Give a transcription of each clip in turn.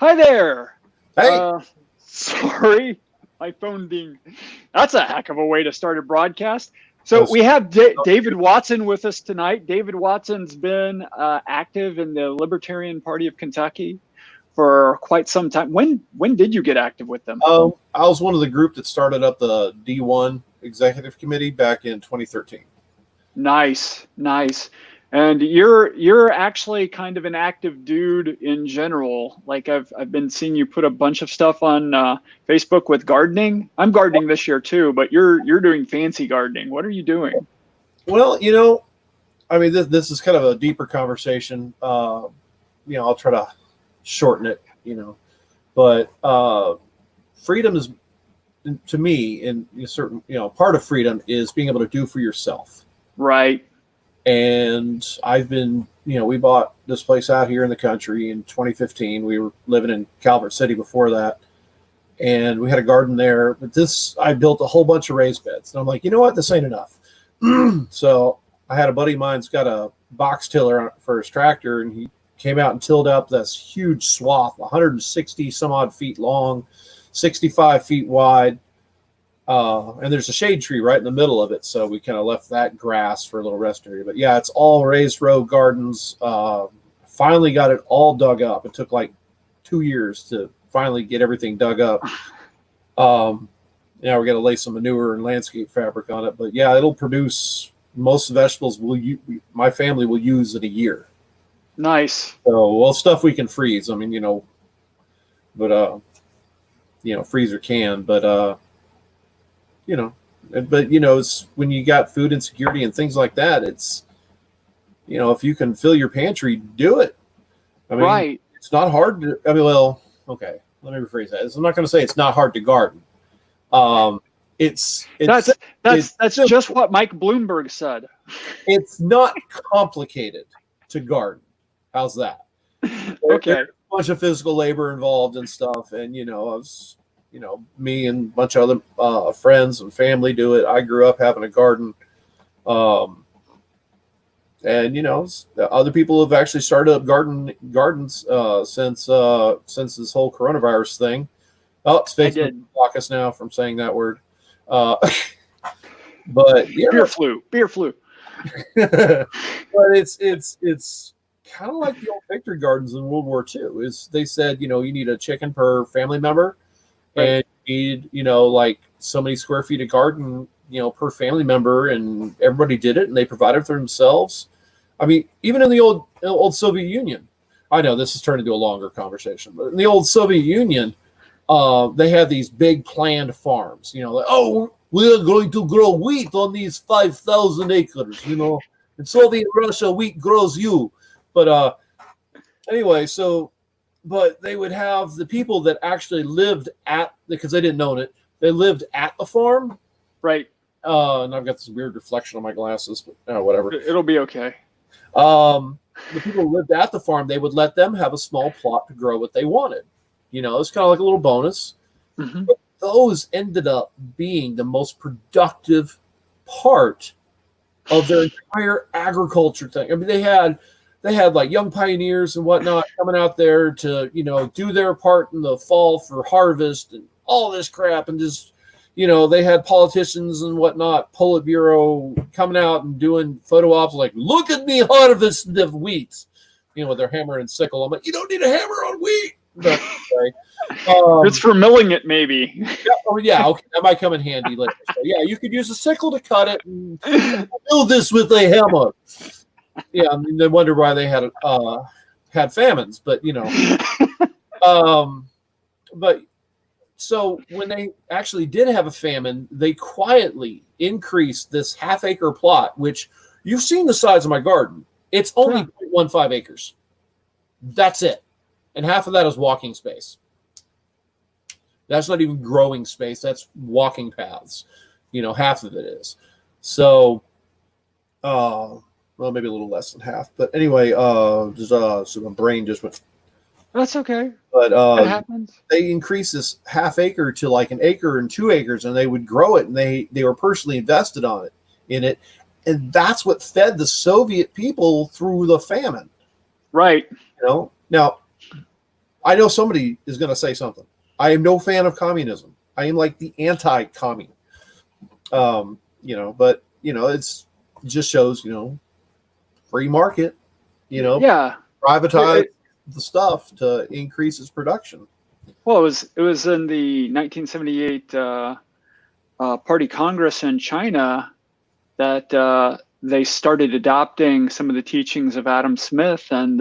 Hi there. Hey. Sorry, my phone dinged. That's a heck of a way to start a broadcast. So Those- we have David Watson with us tonight. David Watson's been active in the Libertarian Party of Kentucky for quite some time. When did you get active with them? I was one of the group that started up the D1 Executive Committee back in 2013. Nice. And you're actually kind of an active dude in general. Like I've been seeing you put a bunch of stuff on Facebook with gardening. I'm gardening this year too, but you're doing fancy gardening. What are you doing? Well, I mean, this is kind of a deeper conversation. I'll try to shorten it, but freedom is, to me, in a certain, part of freedom is being able to do for yourself. Right. And I've been, we bought this place out here in the country in 2015. We were living in Calvert City before that. And we had a garden there. But I built a whole bunch of raised beds. And I'm like, you know what? This ain't enough. So I had a buddy of mine's got a box tiller for his tractor. And he came out and tilled up this huge swath, 160 some odd feet long, 65 feet wide. And there's a shade tree right in the middle of it. So we kind of left that grass for a little rest area. But yeah, it's all raised row gardens. Finally got it all dug up. It took like 2 years to finally get everything dug up. Now we're going to lay some manure and landscape fabric on it. But yeah, it'll produce most vegetables my family will use in a year. Nice. So, stuff we can freeze. I mean, but, freezer can, but, it's when you got food insecurity and things like that, it's, if you can fill your pantry, do it. I mean, right. It's not hard to, okay, let me rephrase that. I'm not going to say it's not hard to garden. That's just what Mike Bloomberg said. It's not complicated to garden. How's that? Okay. There's a bunch of physical labor involved and stuff. And, me and a bunch of other friends and family do it. I grew up having a garden. And, other people have actually started up gardens since this whole coronavirus thing. Oh, it's Facebook block us now from saying that word. But yeah, beer flu. But it's kind of like the old victory gardens in World War II. They said, you need a chicken per family member. Right. And you need, like so many square feet of garden, per family member, and everybody did it, and they provided for themselves. I mean, even in the old Soviet Union, I know this has turned into a longer conversation, but in the old Soviet Union, they had these big planned farms. We're going to grow wheat on these 5,000 acres. In Soviet Russia, wheat grows you. But anyway, but they would have the people that actually lived because they didn't own it. They lived at the farm. Right. And I've got this weird reflection on my glasses, but whatever. It'll be okay. The people who lived at the farm, they would let them have a small plot to grow what they wanted. It's kind of like a little bonus. Mm-hmm. But those ended up being the most productive part of their entire agriculture thing. I mean, they had like young pioneers and whatnot coming out there to, do their part in the fall for harvest and all this crap. And just, they had politicians and whatnot, Politburo coming out and doing photo ops like, look at me harvest the wheat, with their hammer and sickle. I'm like, you don't need a hammer on wheat. But, it's for milling it, maybe. Yeah, okay, that might come in handy later. So, yeah, you could use a sickle to cut it and mill this with a hammer. Yeah, I mean, they wonder why they had famines, but but so when they actually did have a famine, they quietly increased this half-acre plot, which you've seen the size of my garden. It's only 0.15 acres. That's it. And half of that is walking space. That's not even growing space. That's walking paths. Half of it is. So, maybe a little less than half. But anyway, so my brain just went. That's okay. But that happens. They increased this half acre to like an acre and 2 acres, and they would grow it, and they were personally invested in it. And that's what fed the Soviet people through the famine. Right. Now, I know somebody is going to say something. I am no fan of communism. I am like the anti-commie. But it just shows, free market, Yeah. privatize the stuff to increase its production. Well, it was in the 1978 Party Congress in China that they started adopting some of the teachings of Adam Smith, and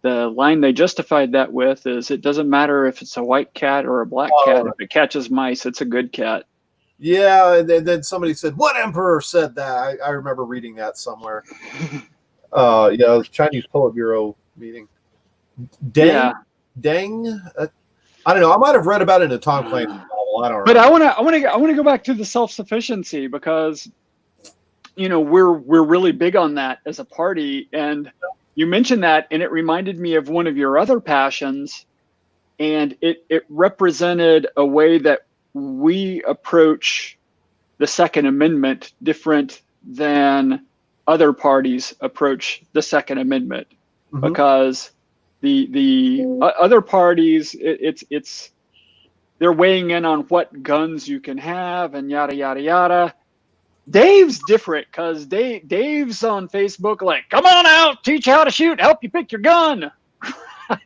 the line they justified that with is, it doesn't matter if it's a white cat or a black cat. If it catches mice, it's a good cat. Yeah, and then somebody said, "What emperor said that?" I remember reading that somewhere. The Chinese Politburo meeting. Deng. I don't know. I might have read about it in a Tom Clancy novel. I don't know. But I want to go back to the self-sufficiency, because we're really big on that as a party, and you mentioned that, and it reminded me of one of your other passions, and it represented a way that we approach the Second Amendment different than other parties approach the Second Amendment, because the other parties, they're weighing in on what guns you can have and yada yada yada. Dave's different, because Dave's on Facebook like, come on out, teach you how to shoot, help you pick your gun.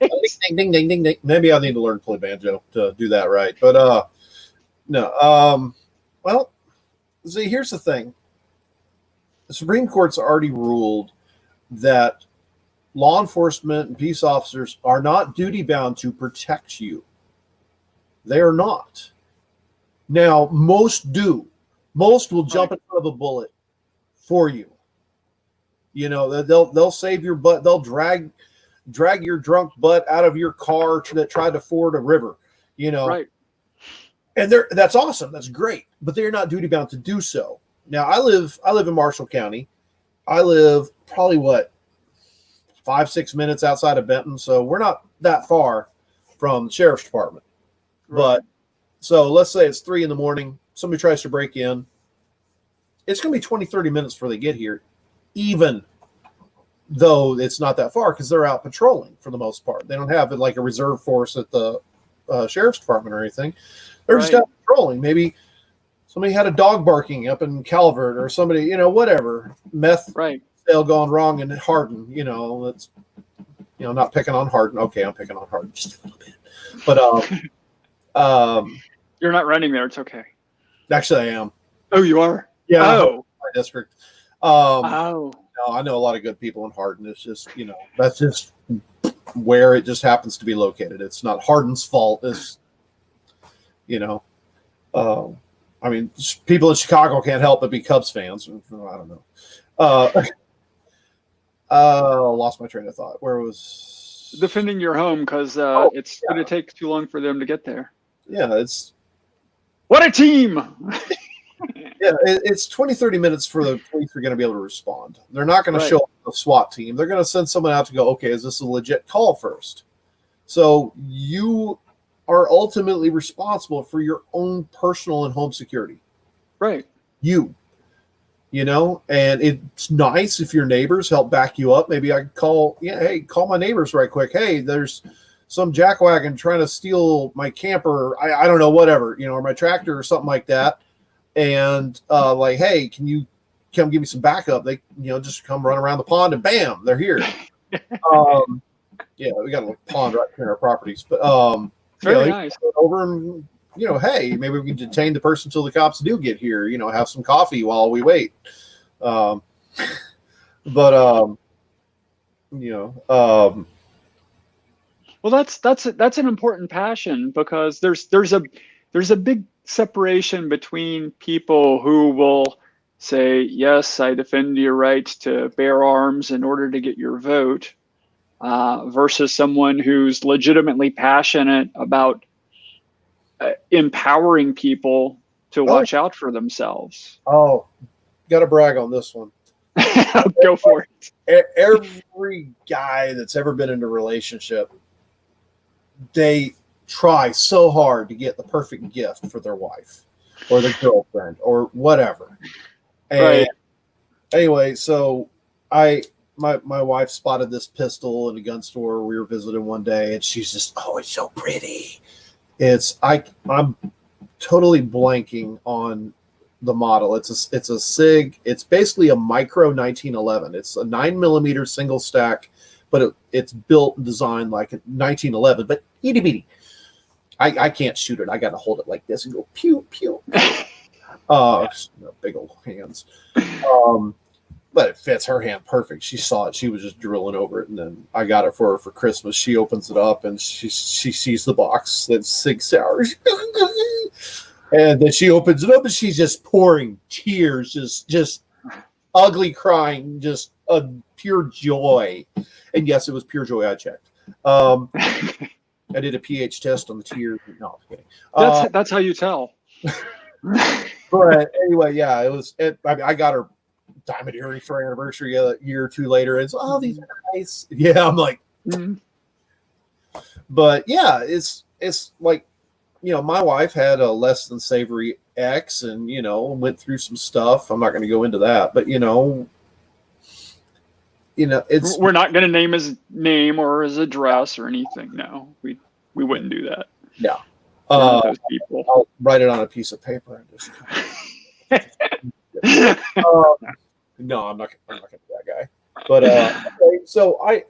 Ding, ding, ding, ding, ding. Maybe I need to learn to play banjo to do that right. But no. Well, see, here's the thing. The Supreme Court's already ruled that law enforcement and peace officers are not duty bound to protect you. They are not. Now, most do. Most will jump in front of a bullet for you. They'll save your butt. They'll drag your drunk butt out of your car that tried to ford a river. Right. And that's awesome. That's great. But they're not duty bound to do so. Now, I live in Marshall County. I live probably 5-6 minutes outside of Benton, so we're not that far from the sheriff's department. Right. But so let's say it's 3 a.m. Somebody tries to break in. It's going to be 20-30 minutes before they get here, even though it's not that far, because they're out patrolling for the most part. They don't have like a reserve force at the sheriff's department or anything. They're just out patrolling. Maybe somebody had a dog barking up in Calvert, or somebody, whatever, meth sale gone wrong in Hardin. That's not picking on Hardin. Okay, I'm picking on Hardin just a little bit, but you're not running there. It's okay. Actually, I am. Oh, you are? Yeah. Oh, my district. No, I know a lot of good people in Hardin. It's just, that's just where it just happens to be located. It's not Hardin's fault. It's, I mean, people in Chicago can't help but be Cubs fans. I don't know. Lost my train of thought. Where was defending your home, because it's going to take too long for them to get there. Yeah, it's what a team. Yeah, it's 20-30 minutes for the police are going to be able to respond. They're not going to show up a SWAT team. They're going to send someone out to go, okay, is this a legit call first? So you are ultimately responsible for your own personal and home security. Right. And it's nice if your neighbors help back you up. Maybe I call my neighbors right quick. Hey, there's some jackwagon trying to steal my camper. I don't know, whatever, or my tractor or something like that. And hey, can you come give me some backup? They, just come run around the pond and bam, they're here. We got a pond right here in our properties, but very nice. Over and hey, maybe we can detain the person until the cops do get here. Have some coffee while we wait. Well, that's an important passion, because there's a big separation between people who will say, yes, I defend your right to bear arms in order to get your vote, versus someone who's legitimately passionate about empowering people to watch out for themselves. Oh, got to brag on this one. Go for it. Every guy that's ever been in a relationship, they try so hard to get the perfect gift for their wife or their girlfriend or whatever. And anyway, so I my wife spotted this pistol in a gun store we were visiting one day, and she's just, oh, it's so pretty. I'm totally blanking on the model. It's a SIG. It's basically a micro 1911. It's a 9mm single stack, but it's built and designed like a 1911, but itty bitty. I can't shoot it. I got to hold it like this and go pew pew. Big old hands. But it fits her hand perfect. She saw it. She was just drilling over it, and then I got it for her for Christmas. She opens it up and she sees the box that's Sig Sauers. And then she opens it up and she's just pouring tears, just ugly crying, just a pure joy. And yes, it was pure joy. I checked. I did a pH test on the tears. No, I'm kidding. That's how you tell. But anyway, yeah, I got her diamond earrings for her anniversary a year or two later. And so, these are nice. Yeah, I'm like, But yeah, it's like, my wife had a less than savory ex, and went through some stuff. I'm not going to go into that, but it's, we're not going to name his name or his address or anything. No, we wouldn't do that. Yeah. Those people. I'll write it on a piece of paper and just. No, I'm not going to be that guy. But okay, so I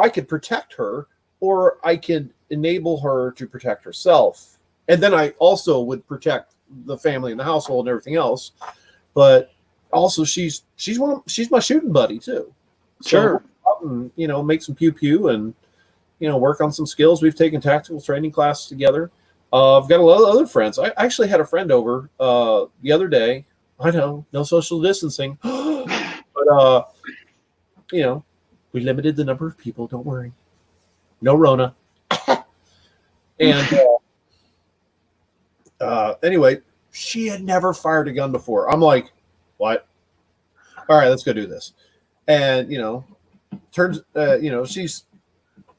could protect her, or I could enable her to protect herself, and then I also would protect the family and the household and everything else. But also, she's my shooting buddy too. Sure. So, make some pew pew and work on some skills. We've taken tactical training classes together. I've got a lot of other friends. I actually had a friend over the other day. I know, no social distancing, but we limited the number of people. Don't worry, no Rona. And anyway, she had never fired a gun before. I'm like, what? All right, let's go do this. And turns she's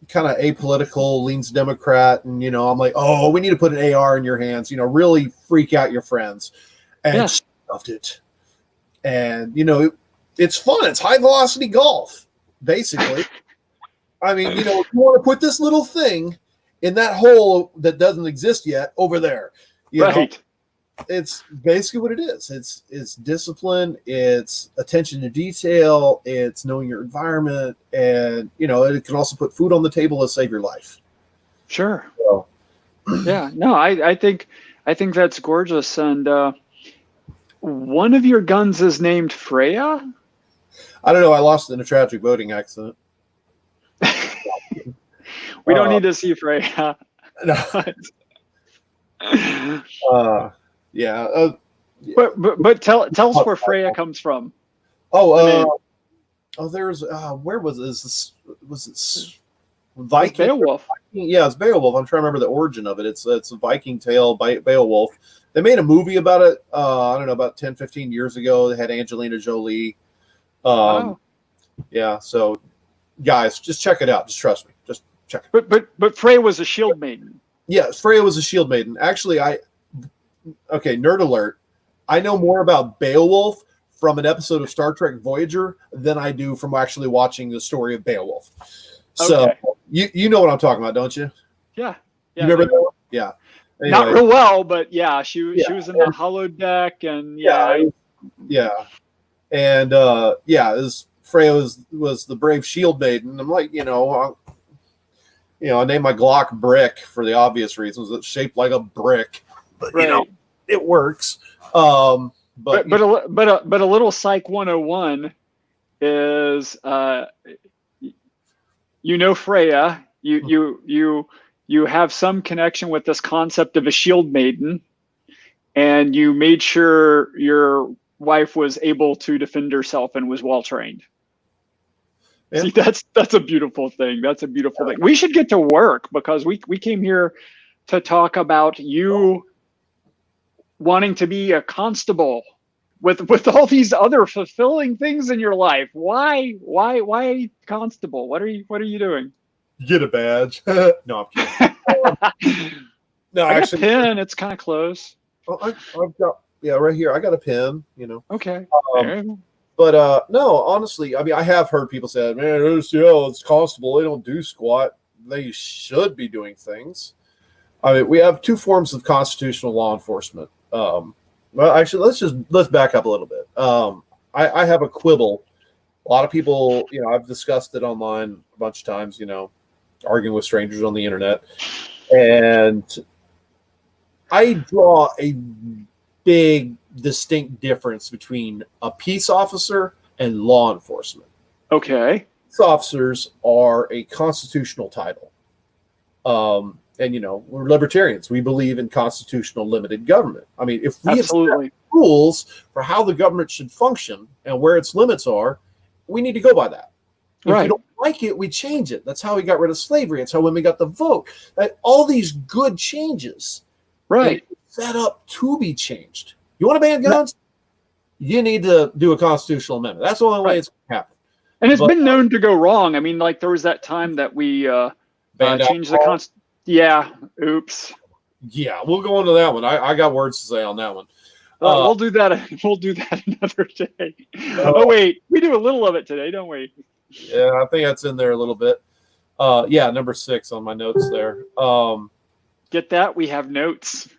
kind of apolitical, leans Democrat, and I'm like, oh, we need to put an AR in your hands, really freak out your friends. And she loved it. And it's fun. It's high velocity golf, basically. I mean, you want to put this little thing in that hole that doesn't exist yet over there. You know? It's basically what it is. It's discipline, it's attention to detail, it's knowing your environment, and it can also put food on the table to save your life. Sure. So. Yeah. No, I think that's gorgeous. And one of your guns is named Freya? I don't know. I lost it in a tragic boating accident. We don't need to see Freya. No. Yeah. But tell us where Freya comes from. There's where was this? Was it Viking? Beowulf. Yeah, it's Beowulf. I'm trying to remember the origin of it. It's a Viking tale by Beowulf. They made a movie about it. I don't know, about 10, 15 years ago. They had Angelina Jolie. Wow. Yeah. So, guys, just check it out. Just trust me. Just check it. But Freya was a shield maiden. Yeah, Freya was a shield maiden. Actually, nerd alert. I know more about Beowulf from an episode of Star Trek Voyager than I do from actually watching the story of Beowulf. So you know what I'm talking about, don't you? Yeah. You remember that one? Yeah. Anyway. Not real well, but yeah, she was in the holodeck, and yeah. And Freya was the brave shield maiden. I'm like, I named my Glock Brick for the obvious reasons. It's shaped like a brick, but it works. But a little Psych 101 is Freya, you have some connection with this concept of a shield maiden, and you made sure your wife was able to defend herself and was well trained. Yeah. See, that's a beautiful thing. That's a beautiful thing. We should get to work, because we came here to talk about you wanting to be a constable with all these other fulfilling things in your life. Why constable? What are you doing? Get a badge. No, I'm kidding. No, I got a pin. It's kind of close. I've got right here. I got a pin. Okay. But no, honestly, I mean, I have heard people say, man, it's constable. They don't do squat. They should be doing things. I mean, we have two forms of constitutional law enforcement. Well, actually, let's back up a little bit. I have a quibble. A lot of people, I've discussed it online a bunch of times, arguing with strangers on the internet. And I draw a big, distinct difference between a peace officer and law enforcement. Okay. Peace officers are a constitutional title. And, we're libertarians. We believe in constitutional limited government. I mean, if we have set rules for how the government should function and where its limits are, we need to go by that. If we don't like it, we change it. That's how we got rid of slavery. That's how women got the vote. All these good changes set up to be changed. You want to ban guns? You need to do a constitutional amendment. That's the only way it's going to happen. And it's been known to go wrong. I mean, like there was that time that we changed the Constitution. Yeah. Oops. Yeah, we'll go into that one. I got words to say on that one. We'll do that. We'll do that another day. Oh wait, we do a little of it today, don't we? Yeah, I think that's in there a little bit. Yeah, number 6 on my notes there. Get that? We have notes.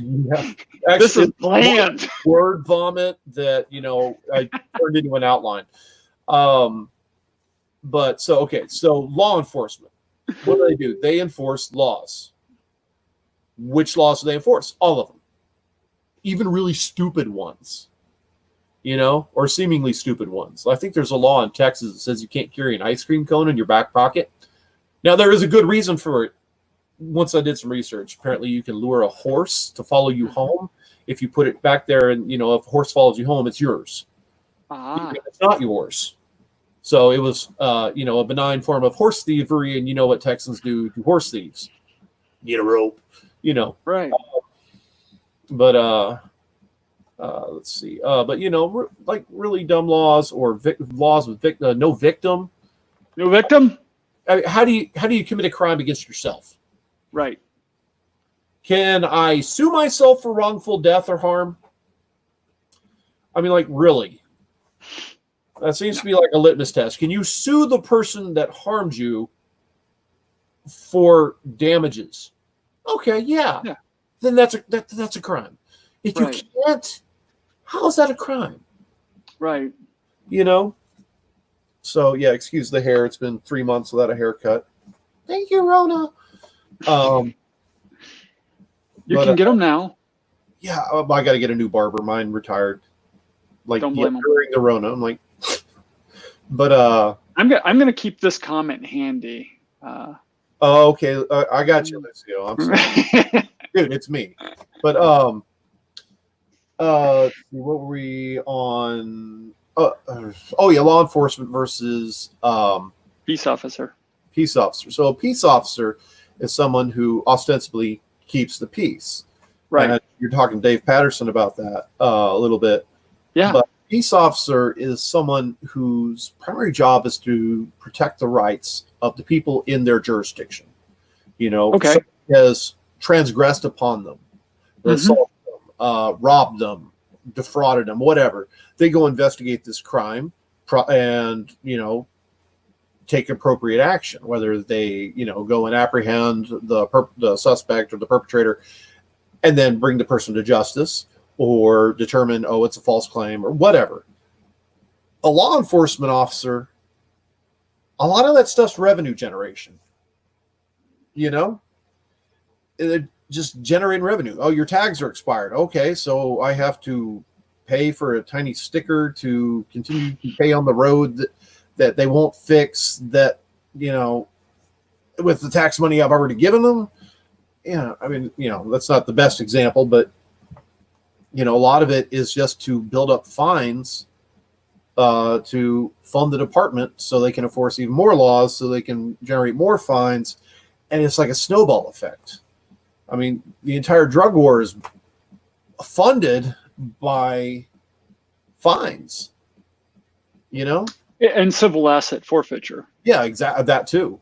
Yeah. Actually, this is planned. Word vomit that I turned into an outline. But so law enforcement. What do? They enforce laws. Which laws do they enforce? All of them. Even really stupid ones. Or seemingly stupid ones. I think there's a law in Texas that says you can't carry an ice cream cone in your back pocket. Now, there is a good reason for it. Once I did some research, apparently you can lure a horse to follow you home. If you put it back there and, if a horse follows you home, it's yours. It's not yours. So it was, a benign form of horse thievery. And you know what Texans do to horse thieves. Get a rope, Right. But let's see. But like really dumb laws or laws with no victim. No victim. I mean, how do you commit a crime against yourself? Right. Can I sue myself for wrongful death or harm? I mean, like really. That seems to be like a litmus test. Can you sue the person that harmed you for damages? Okay, yeah. Then that's a crime. If you can't, how is that a crime? Right. So yeah, excuse the hair. It's been 3 months without a haircut. Thank you, Rona. You can get them now. Yeah, I got to get a new barber. Mine retired. Like during the Rona. I'm like, but I'm gonna keep this comment handy. Okay, I got you, Lucio. I'm sorry. Dude, it's me. But what were we on? Law enforcement versus peace officer. Peace officer. So a peace officer is someone who ostensibly keeps the peace. Right. And you're talking to Dave Patterson about that a little bit. Yeah. But a peace officer is someone whose primary job is to protect the rights of the people in their jurisdiction. Okay. Has transgressed upon them, assaulted them, robbed them, defrauded them, whatever. They go investigate this crime and, take appropriate action, whether they, go and apprehend the suspect or the perpetrator and then bring the person to justice or determine, it's a false claim or whatever. A law enforcement officer, a lot of that stuff's revenue generation. It just generating revenue. Oh, your tags are expired. Okay, so I have to pay for a tiny sticker to continue to pay on the road that they won't fix, that, with the tax money I've already given them. Yeah, I mean, that's not the best example, but, a lot of it is just to build up fines to fund the department so they can enforce even more laws, so they can generate more fines. And it's like a snowball effect. I mean, the entire drug war is funded by fines, And civil asset forfeiture. Yeah, exactly. That too.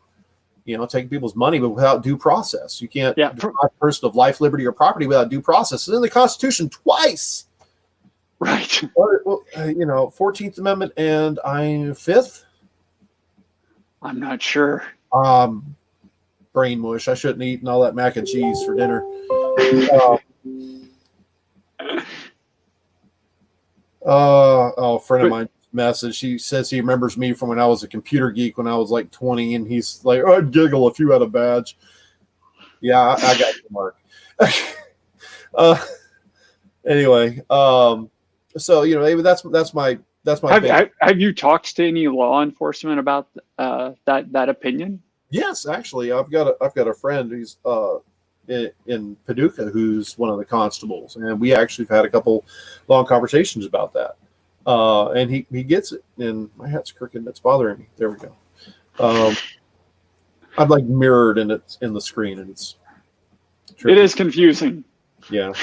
Taking people's money, but without due process. You can't deprive a person of life, liberty, or property without due process. It's in the Constitution twice. Right. Well, 14th Amendment, and I'm fifth. I'm not sure. Brain mush. I shouldn't have eaten all that mac and cheese for dinner. A friend of mine message. She says he remembers me from when I was a computer geek when I was like 20, and he's like, "Oh, I'd giggle if you had a badge." Yeah, I got the mark. Anyway, so maybe that's my have you talked to any law enforcement about that opinion? Yes, actually, I've got a friend who's in Paducah who's one of the constables, and we actually have had a couple long conversations about that. And he gets it. And my hat's crooked; it's bothering me. There we go. I'm like mirrored and it's in the screen, and it's tricky. It is confusing. Yeah.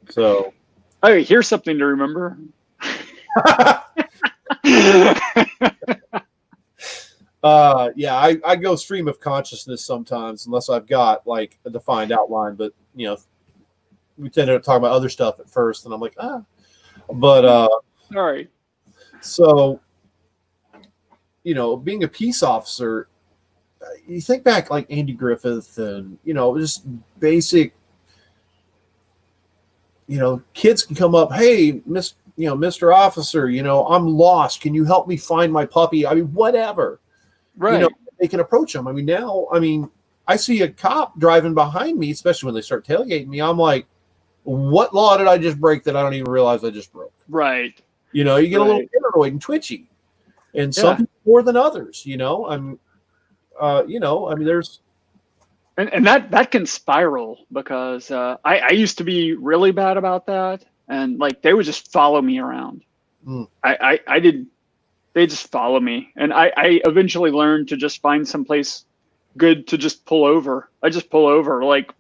So. Oh, here's something to remember. Yeah, I go stream of consciousness sometimes, unless I've got like a defined outline. But we tend to talk about other stuff at first, and I'm like, But all right. So, being a peace officer, you think back like Andy Griffith, and just basic. Kids can come up, hey, Mr. Officer, I'm lost. Can you help me find my puppy? I mean, whatever. Right. They can approach them. I mean, now, I see a cop driving behind me, especially when they start tailgating me. I'm like, what law did I just break that I don't even realize I just broke? Right. You get a little paranoid and twitchy, and some people more than others. There's. And that can spiral, because I used to be really bad about that, and like they would just follow me around. They just follow me, and I eventually learned to just find someplace good to just pull over. I just pull over, like,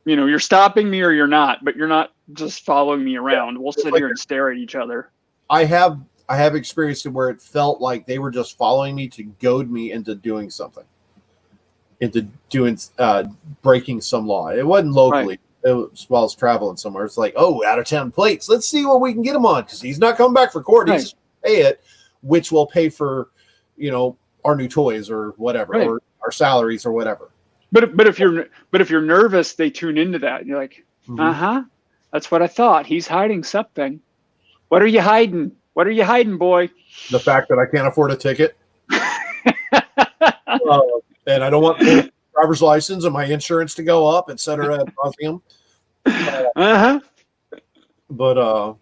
you're stopping me or you're not, but you're not just following me around. We'll sit here and stare at each other. I have experienced it where it felt like they were just following me to goad me into doing something. Into doing breaking some law. It wasn't locally. Right. It was while I was traveling somewhere. It's like, out of town plates. Let's see what we can get him on, because he's not coming back for court. Right. He's pay it, which will pay for, our new toys or whatever, right, or our salaries or whatever. But if you're nervous, they tune into that. And you're like, that's what I thought. He's hiding something. What are you hiding? What are you hiding, boy? The fact that I can't afford a ticket. And I don't want my driver's license and my insurance to go up, et cetera, ad nauseum. But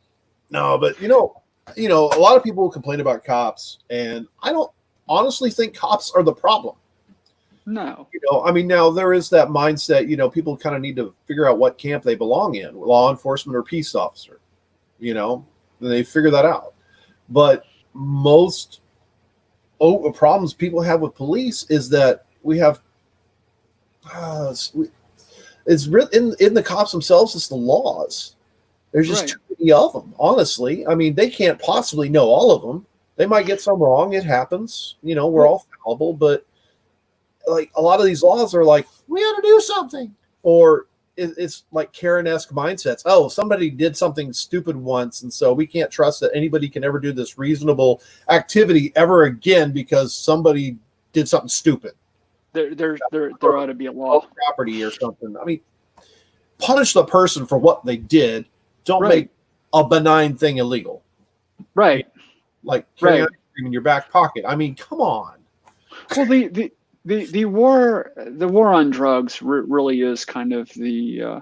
no, but a lot of people complain about cops, and I don't honestly think cops are the problem. No. Now there is that mindset, people kind of need to figure out what camp they belong in, law enforcement or peace officer. And they figure that out. But most problems people have with police is that we have it's really in the cops themselves. It's the laws. There's just too many of them. Honestly, they can't possibly know all of them. They might get some wrong. It happens. We're all fallible. But like a lot of these laws are like, we ought to do something, or it's like Karen-esque mindsets. Oh, somebody did something stupid once, and so we can't trust that anybody can ever do this reasonable activity ever again because somebody did something stupid. There ought to be a law. Property or something. Punish the person for what they did. Don't make a benign thing illegal. Right. Like carrying ice cream in your back pocket. Come on. Well, the war on drugs really is kind of the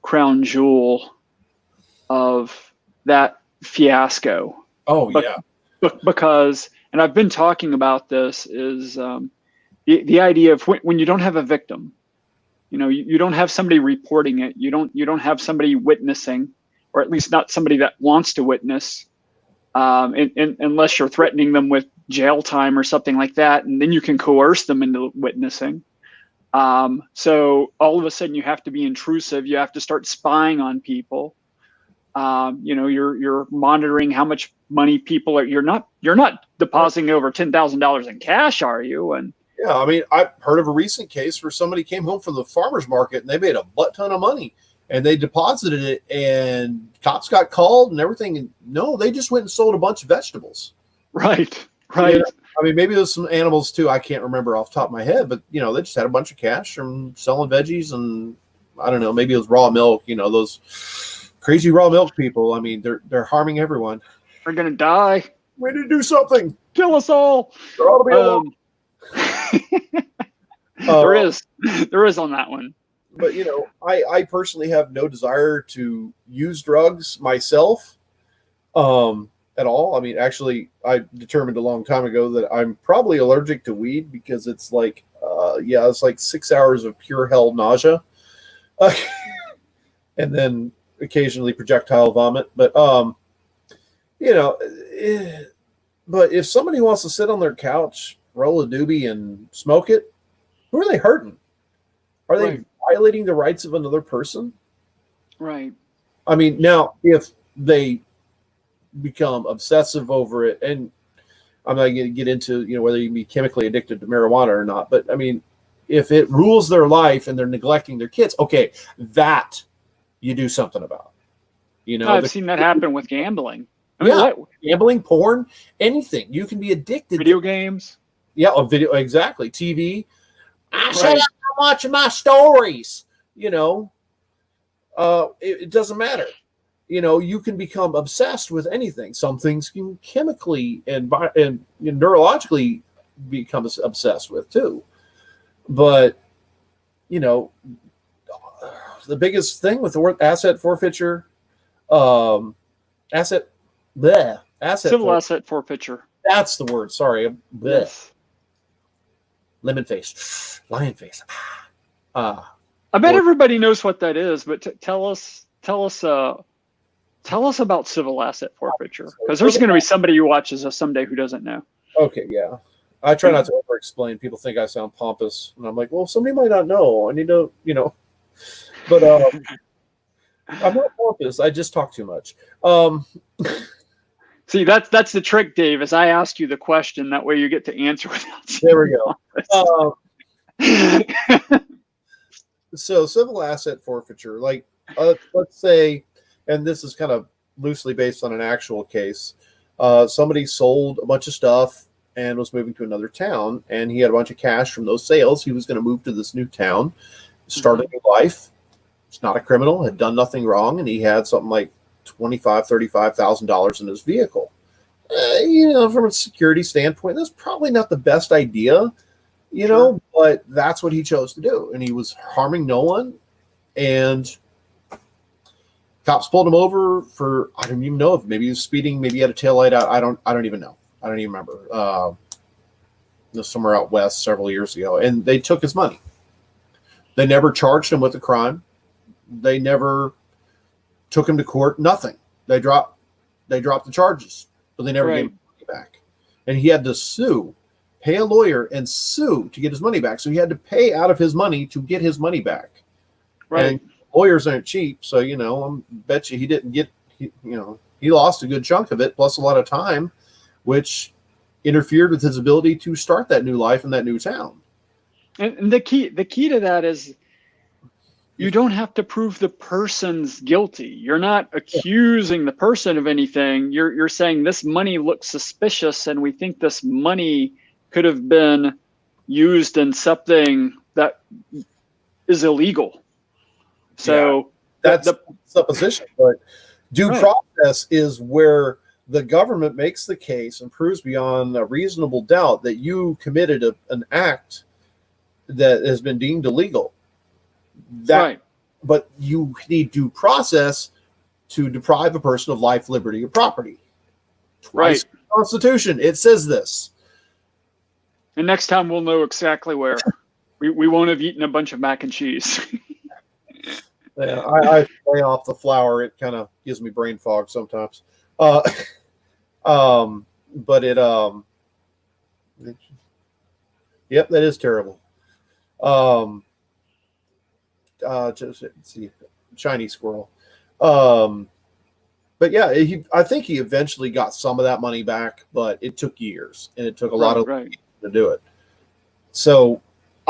crown jewel of that fiasco. Oh, yeah. Because, and I've been talking about this, is the idea of when you don't have a victim, you don't have somebody reporting it, you don't have somebody witnessing, or at least not somebody that wants to witness, unless you're threatening them with jail time or something like that, and then you can coerce them into witnessing. So all of a sudden you have to be intrusive. You have to start spying on people. You're monitoring how much money people are. You're not depositing over $10,000 in cash, are you? And yeah, I've heard of a recent case where somebody came home from the farmer's market and they made a butt ton of money, and they deposited it, and cops got called and everything. And no, they just went and sold a bunch of vegetables. Right. I mean, maybe there's some animals too. I can't remember off the top of my head, but they just had a bunch of cash from selling veggies, and I don't know, maybe it was raw milk. Those crazy raw milk people. I mean, they're harming everyone. We're gonna die. We need to do something. Kill us all. There ought to be a law. There is on that one. But I personally have no desire to use drugs myself. At all. I mean, actually, I determined a long time ago that I'm probably allergic to weed because it's like, it's like 6 hours of pure hell nausea, and then occasionally projectile vomit. But but if somebody wants to sit on their couch, roll a doobie, and smoke it, who are they hurting? Are they violating the rights of another person? Right. I mean, now if they become obsessive over it, and I'm not going to get into whether you can be chemically addicted to marijuana or not, but I mean, if it rules their life and they're neglecting their kids, okay, that you do something about. I've seen that happen with gambling. I mean, gambling, porn, anything. You can be addicted. Video games. Yeah, video, exactly. TV. I said I'm watching my stories. It doesn't matter. You can become obsessed with anything. Some things can chemically and neurologically become obsessed with too. But, the biggest thing with the word asset forfeiture, civil asset forfeiture. That's the word. Sorry. Yes. Lemon face, lion face. I bet everybody knows what that is, but tell us about civil asset forfeiture, because there's going to be somebody who watches us someday who doesn't know. Okay, yeah. I try not to over-explain. People think I sound pompous, and I'm like, well, somebody might not know. I need to, But I'm not pompous. I just talk too much. See, that's the trick, Dave, is I asked you the question. That way you get to answer without there we go. So civil asset forfeiture, like let's say, and this is kind of loosely based on an actual case. Somebody sold a bunch of stuff and was moving to another town, and he had a bunch of cash from those sales. He was going to move to this new town, start a new life. He's not a criminal, had done nothing wrong, and he had something like $35,000 in his vehicle. From a security standpoint, that's probably not the best idea, but that's what he chose to do, and he was harming no one. And cops pulled him over for, I don't even know if maybe he was speeding, maybe he had a taillight out. I don't even know. I don't even remember. Somewhere out west several years ago, and they took his money. They never charged him with a crime. They never took him to court. Nothing. They dropped the charges, but they never gave him money back. And he had to pay a lawyer and sue to get his money back. So he had to pay out of his money to get his money back. Right. And lawyers aren't cheap, so I bet you he didn't get. He lost a good chunk of it, plus a lot of time, which interfered with his ability to start that new life in that new town. And the key to that is you don't have to prove the person's guilty. You're not accusing the person of anything. You're saying this money looks suspicious, and we think this money could have been used in something that is illegal. So that's the supposition, but due process is where the government makes the case and proves beyond a reasonable doubt that you committed an act that has been deemed illegal. But you need due process to deprive a person of life, liberty, or property. Twice in the Constitution, it says this. And next time we'll know exactly where. We won't have eaten a bunch of mac and cheese. Yeah, I lay off the flour. It kind of gives me brain fog sometimes. But yep, that is terrible. Just see, shiny squirrel. But yeah, I think he eventually got some of that money back, but it took years, and it took a lot of to do it. So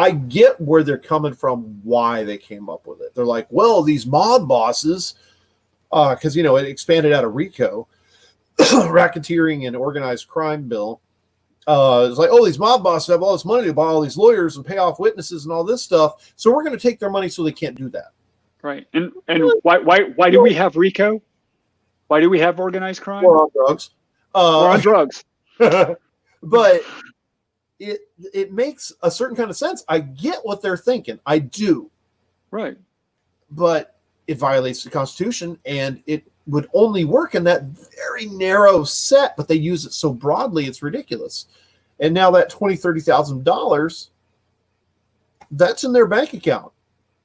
I get where they're coming from, why they came up with it. They're like, well, these mob bosses, because, you know, it expanded out of RICO, racketeering and organized crime bill. It's like, oh, these mob bosses have all this money to buy all these lawyers and pay off witnesses and all this stuff. So we're going to take their money so they can't do that. Right. And why do we have RICO? Why do we have organized crime? Or on drugs. Or on drugs. But it makes a certain kind of sense. I get what they're thinking. I do. Right. But it violates the Constitution, and it would only work in that very narrow set, but they use it so broadly, it's ridiculous. And now that $20,000, $30,000, that's in their bank account.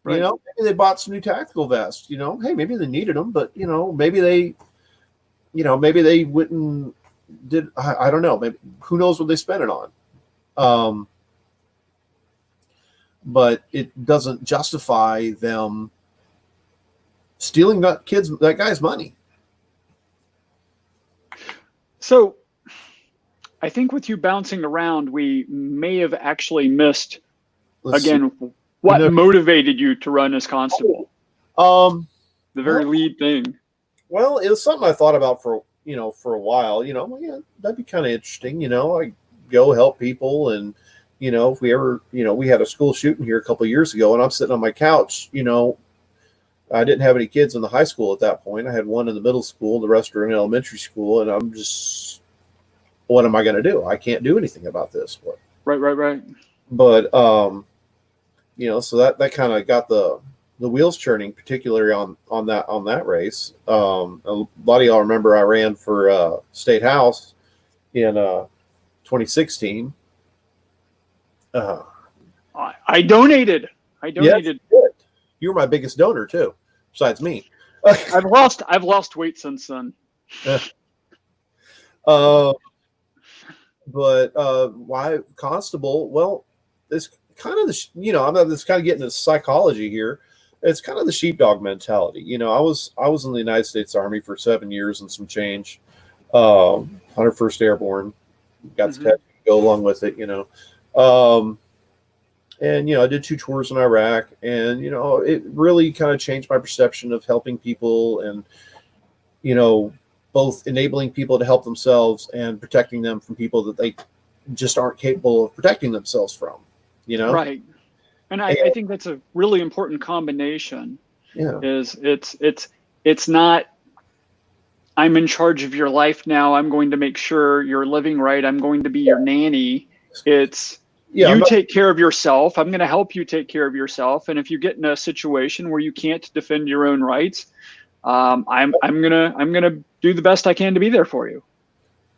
Right. You know, maybe they bought some new tactical vests. You know, hey, maybe they needed them, but you know, maybe they wouldn't. I don't know. Maybe, who knows what they spent it on? But it doesn't justify them stealing that guy's money. So, I think with you bouncing around, we may have actually missed what motivated you to run as constable. The very lead thing. Well, it was something I thought about for a while. You know, yeah, that'd be kind of interesting. You know, I go help people, and you know, if we ever, you know, we had a school shooting here a couple of years ago, and I'm sitting on my couch. You know, I didn't have any kids in the high school at that point. I had one in the middle school, the rest are in elementary school, and I'm just, what am I going to do? I can't do anything about this. Right. But you know, so that kind of got the wheels churning, particularly on that race. A lot of y'all remember I ran for State House in 2016. I donated. Yes, you were my biggest donor too, besides me. I've lost weight since then. But why constable? Well, it's kind of it's kind of getting into psychology here. It's kind of the sheepdog mentality. You know, I was in the United States Army for 7 years and some change. 101st Airborne, got to go along with it. You know, and you know, I did 2 tours in Iraq, and you know, it really kind of changed my perception of helping people, and you know, both enabling people to help themselves and protecting them from people that they just aren't capable of protecting themselves from. You know, right. And I think that's a really important combination. Yeah. It's not, I'm in charge of your life now, I'm going to make sure you're living right, I'm going to be your nanny. It's take care of yourself. I'm going to help you take care of yourself. And if you get in a situation where you can't defend your own rights, I'm gonna do the best I can to be there for you.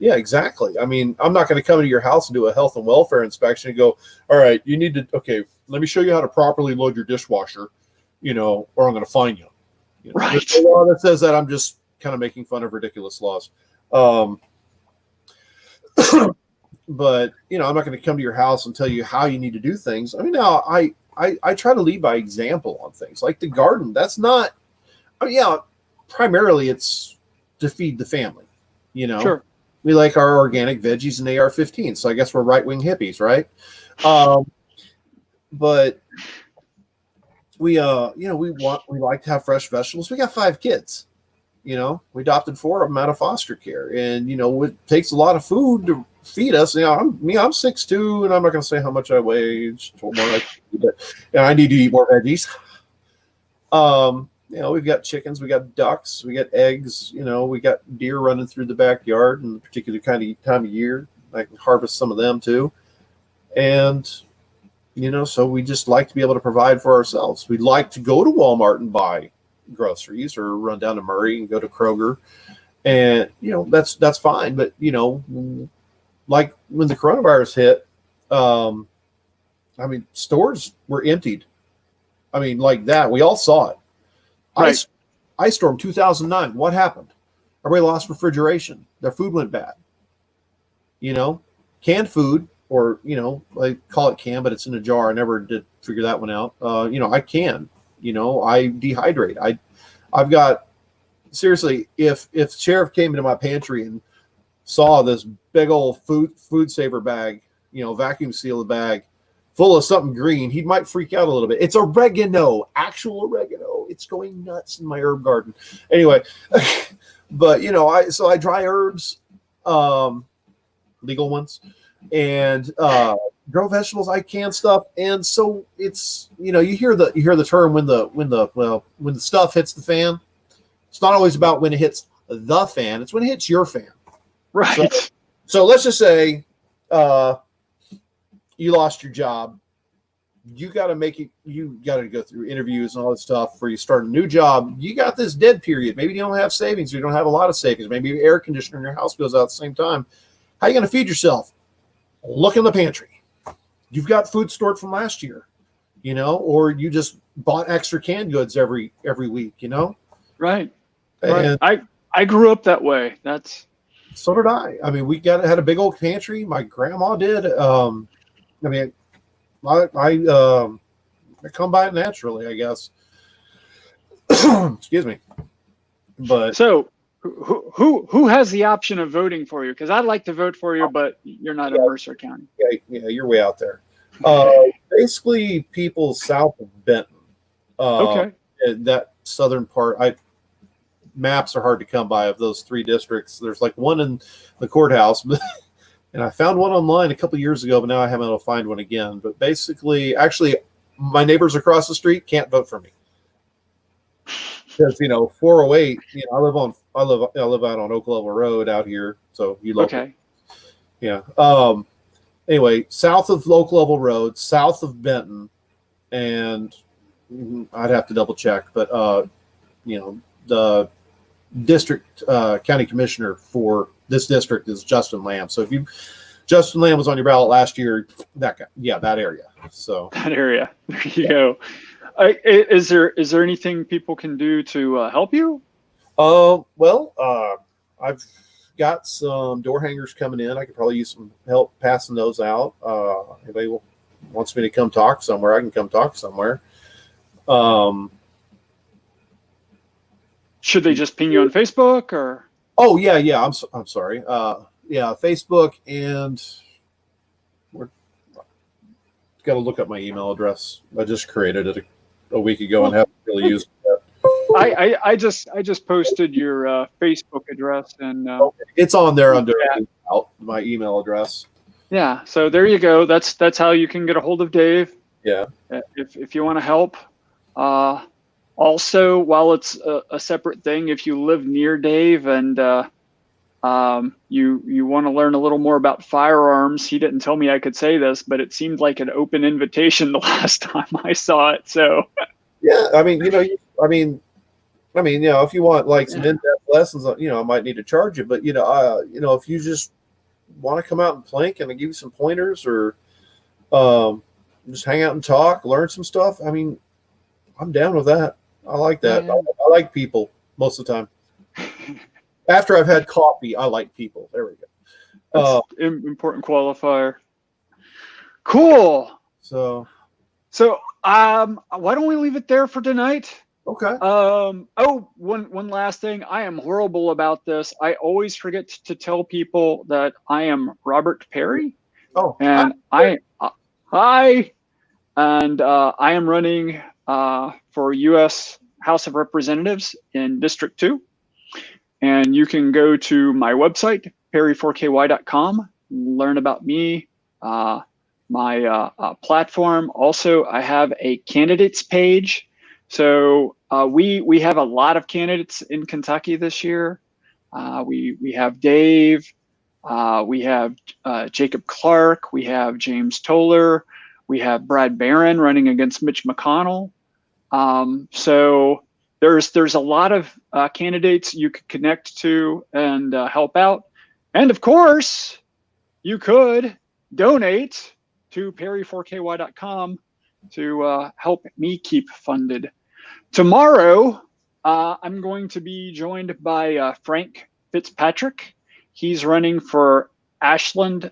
Yeah, exactly. I mean, I'm not going to come to your house and do a health and welfare inspection and go, all right, you need to, okay, let me show you how to properly load your dishwasher, you know, or I'm going to fine you. You know, right. There's a law that says that. I'm just kind of making fun of ridiculous laws. But, you know, I'm not going to come to your house and tell you how you need to do things. I mean, now I try to lead by example on things like the garden. That's not, primarily it's to feed the family, you know. Sure. We like our organic veggies and AR-15, so I guess we're right-wing hippies, right? But we like to have fresh vegetables. We got 5 kids, you know. We adopted 4 of them out of foster care, and you know, it takes a lot of food to feed us. You know, I'm 6'2", and I'm not going to say how much I weigh. But I need to eat more veggies. You know, we've got chickens, we got ducks, we got eggs, you know, we got deer running through the backyard in a particular kind of time of year. I can harvest some of them too. And, you know, so we just like to be able to provide for ourselves. We'd like to go to Walmart and buy groceries or run down to Murray and go to Kroger. And, you know, that's fine. But, you know, like when the coronavirus hit, I mean, stores were emptied. I mean, like that. We all saw it. Right. Ice storm 2009. What happened? Everybody lost refrigeration. Their food went bad. You know, canned food, or, you know, I call it canned, but it's in a jar. I never did figure that one out. You know, I can. You know, I dehydrate. I've got, seriously, if sheriff came into my pantry and saw this big old food saver bag, you know, vacuum seal the bag full of something green, he might freak out a little bit. It's oregano, actual oregano. It's going nuts in my herb garden. Anyway, but I dry herbs, legal ones, and grow vegetables. I can stuff, and so it's you hear the term when the stuff hits the fan. It's not always about when it hits the fan; it's when it hits your fan. Right. So let's just say you lost your job. You got to go through interviews and all that stuff before you start a new job. You got this dead period. Maybe you don't have savings. You don't have a lot of savings. Maybe your air conditioner in your house goes out at the same time. How are you going to feed yourself? Look in the pantry. You've got food stored from last year, or you just bought extra canned goods every week, Right. And right. I grew up that way. So did I. I mean, we had a big old pantry. My grandma did. I come by it naturally, I guess. Excuse me. But so who has the option of voting for you? Because I'd like to vote for you, but you're not in Mercer County. Yeah, you're way out there. Basically, people south of Benton. Okay. That southern part. Maps are hard to come by of those 3 districts. There's like one in the courthouse, and I found one online a couple of years ago, but now I haven't been able to find one again. But basically, actually, my neighbors across the street can't vote for me because 408. I live out on Oak Level Road out here, so you local. Okay. Yeah. Anyway, south of Oak Level Road, south of Benton, and I'd have to double check, but the district county commissioner for this district is Justin Lamb. So Justin Lamb was on your ballot last year, that guy, that area. So that area, there you go. Is there anything people can do to help you? Well, I've got some door hangers coming in. I could probably use some help passing those out. Anybody wants me to come talk somewhere, I can come talk somewhere. Should they just ping you on Facebook or? Oh yeah. I'm sorry. Facebook, and we're got to look up my email address. I just created it a week ago and haven't really used it yet. I just posted your Facebook address and it's on there under my email address. Yeah, so there you go. That's how you can get a hold of Dave. Yeah. If you want to help. Also, while it's a separate thing, if you live near Dave and you want to learn a little more about firearms, he didn't tell me I could say this, but it seemed like an open invitation the last time I saw it. So yeah, I mean, if you want like some in-depth lessons, I might need to charge you, but if you just want to come out and plank and I give you some pointers or just hang out and talk, learn some stuff, I mean, I'm down with that. I like that. Yeah. I like people most of the time. After I've had coffee, I like people. There we go. Important qualifier. Cool. So why don't we leave it there for tonight? Okay. One last thing. I am horrible about this. I always forget to tell people that I am Robert Perry. Oh. And I am running for U.S. House of Representatives in District 2. And you can go to my website, perry4ky.com, learn about me, my platform. Also, I have a candidates page. So we have a lot of candidates in Kentucky this year. We have Dave, we have Jacob Clark, we have James Toller, we have Brad Barron running against Mitch McConnell. So there's a lot of candidates you could connect to and help out. And of course, you could donate to perry4ky.com to help me keep funded. Tomorrow, I'm going to be joined by Frank Fitzpatrick. He's running for Ashland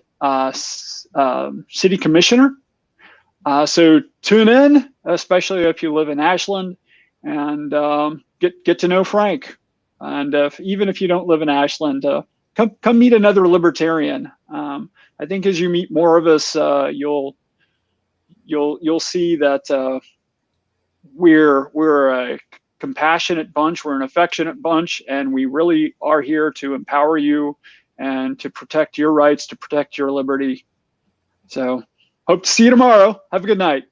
City Commissioner. So tune in, especially if you live in Ashland, and get to know Frank. And even if you don't live in Ashland, come meet another libertarian. I think as you meet more of us, you'll you'll see that we're a compassionate bunch, we're an affectionate bunch, and we really are here to empower you and to protect your rights, to protect your liberty. So hope to see you tomorrow. Have a good night.